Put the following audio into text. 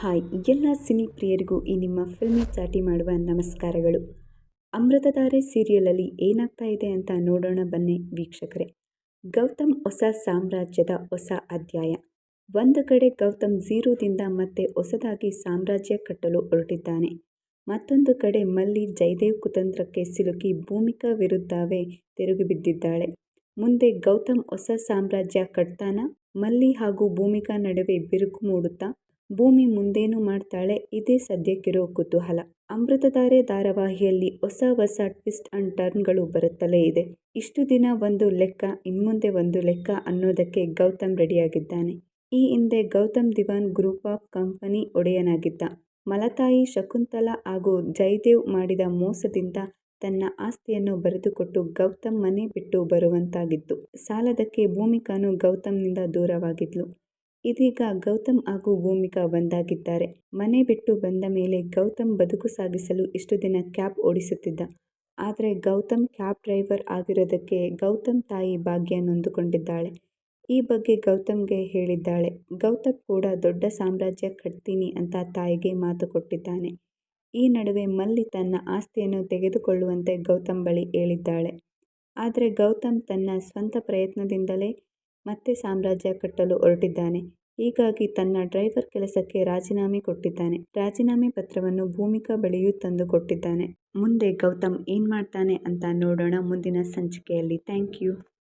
Hi ಎಲ್ಲ cine ಪ್ರಿಯರಿಗೂ ಈ ನಿಮ್ಮ ಫಿಲ್ಮಿ ಚಾಟಿ ಮಾಡುವ ನಮಸ್ಕಾರಗಳು. ಅಮೃತಧಾರೆ ಸೀರಿಯಲಲ್ಲಿ ಏನಾಗ್ತಾ ಇದೆ ಅಂತ ನೋಡೋಣ ಬನ್ನಿ ವೀಕ್ಷಕರೇ. ಗೌತಮ್ ಹೊಸ ಸಾಮ್ರಾಜ್ಯದ ಹೊಸ ಅಧ್ಯಾಯ. ಒಂದು ಕಡೆ ಗೌತಮ್ ಝೀರೋದಿಂದ ಮತ್ತೆ ಹೊಸದಾಗಿ ಸಾಮ್ರಾಜ್ಯ ಕಟ್ಟಲು ಹೊರಟಿದ್ದಾನೆ. ಮತ್ತೊಂದು ಕಡೆ ಮಲ್ಲಿ ಜಯದೇವ್ ಕುತಂತ್ರಕ್ಕೆ ಸಿಲುಕಿ ಭೂಮಿಕಾ ವಿರುದ್ಧವೇ ತಿರುಗಿ ಬಿದ್ದಿದ್ದಾಳೆ. ಮುಂದೆ ಗೌತಮ್ ಹೊಸ ಸಾಮ್ರಾಜ್ಯ ಕಟ್ತಾನ? ಮಲ್ಲಿ ಹಾಗೂ ಭೂಮಿಕಾ ನಡುವೆ ಬಿರುಕು ಮೂಡುತ್ತಾ ಭೂಮಿ ಮುಂದೇನು ಮಾಡ್ತಾಳೆ? ಇದೇ ಸದ್ಯಕ್ಕಿರೋ ಕುತೂಹಲ. ಅಮೃತಧಾರೆ ಧಾರಾವಾಹಿಯಲ್ಲಿ ಹೊಸ ಟ್ವಿಸ್ಟ್ ಅಂಡ್ ಟರ್ನ್ಗಳು ಬರುತ್ತಲೇ ಇದೆ. ಇಷ್ಟು ದಿನ ಒಂದು ಲೆಕ್ಕ, ಇನ್ಮುಂದೆ ಒಂದು ಲೆಕ್ಕ ಅನ್ನೋದಕ್ಕೆ ಗೌತಮ್ ರೆಡಿಯಾಗಿದ್ದಾನೆ. ಈ ಹಿಂದೆ ಗೌತಮ್ ದಿವಾನ್ ಗ್ರೂಪ್ ಆಫ್ ಕಂಪನಿ ಒಡೆಯನಾಗಿದ್ದ. ಮಲತಾಯಿ ಶಕುಂತಲಾ ಹಾಗೂ ಜಯದೇವ್ ಮಾಡಿದ ಮೋಸದಿಂದ ತನ್ನ ಆಸ್ತಿಯನ್ನು ಬರೆದುಕೊಟ್ಟು ಗೌತಮ್ ಮನೆ ಬಿಟ್ಟು ಬರುವಂತಾಗಿತ್ತು. ಸಾಲದಕ್ಕೆ ಭೂಮಿಕಾನು ಗೌತಮ್ನಿಂದ ದೂರವಾಗಿದ್ಲು. ಇದೀಗ ಗೌತಮ್ ಹಾಗೂ ಭೂಮಿಕಾ ಒಂದಾಗಿದ್ದಾರೆ. ಮನೆ ಬಿಟ್ಟು ಬಂದ ಮೇಲೆ ಗೌತಮ್ ಬದುಕು ಸಾಗಿಸಲು ಇಷ್ಟು ದಿನ ಕ್ಯಾಬ್ ಓಡಿಸುತ್ತಿದ್ದ. ಆದರೆ ಗೌತಮ್ ಕ್ಯಾಬ್ ಡ್ರೈವರ್ ಆಗಿರೋದಕ್ಕೆ ಗೌತಮ್ ತಾಯಿ ಭಾಗ್ಯ ನೊಂದುಕೊಂಡಿದ್ದಾಳೆ. ಈ ಬಗ್ಗೆ ಗೌತಮ್ಗೆ ಹೇಳಿದ್ದಾಳೆ. ಗೌತಮ್ ಕೂಡ ದೊಡ್ಡ ಸಾಮ್ರಾಜ್ಯ ಕಟ್ತೀನಿ ಅಂತ ತಾಯಿಗೆ ಮಾತು ಕೊಟ್ಟಿದ್ದಾನೆ. ಈ ನಡುವೆ ಮಲ್ಲಿ ತನ್ನ ಆಸ್ತಿಯನ್ನು ತೆಗೆದುಕೊಳ್ಳುವಂತೆ ಗೌತಮ್ ಬಳಿ ಹೇಳಿದ್ದಾಳೆ. ಆದರೆ ಗೌತಮ್ ತನ್ನ ಸ್ವಂತ ಪ್ರಯತ್ನದಿಂದಲೇ ಮತ್ತೆ ಸಾಮ್ರಾಜ್ಯ ಕಟ್ಟಲು ಹೊರಟಿದ್ದಾನೆ. ಹೀಗಾಗಿ ತನ್ನ ಡ್ರೈವರ್ ಕೆಲಸಕ್ಕೆ ರಾಜೀನಾಮೆ ಕೊಟ್ಟಿದ್ದಾನೆ. ರಾಜೀನಾಮೆ ಪತ್ರವನ್ನು ಭೂಮಿಕಾ ಬಳಿಯೂ ತಂದು ಕೊಟ್ಟಿದ್ದಾನೆ. ಮುಂದೆ ಗೌತಮ್ ಏನ್ ಮಾಡ್ತಾನೆ ಅಂತ ನೋಡೋಣ ಮುಂದಿನ ಸಂಚಿಕೆಯಲ್ಲಿ. Thank you.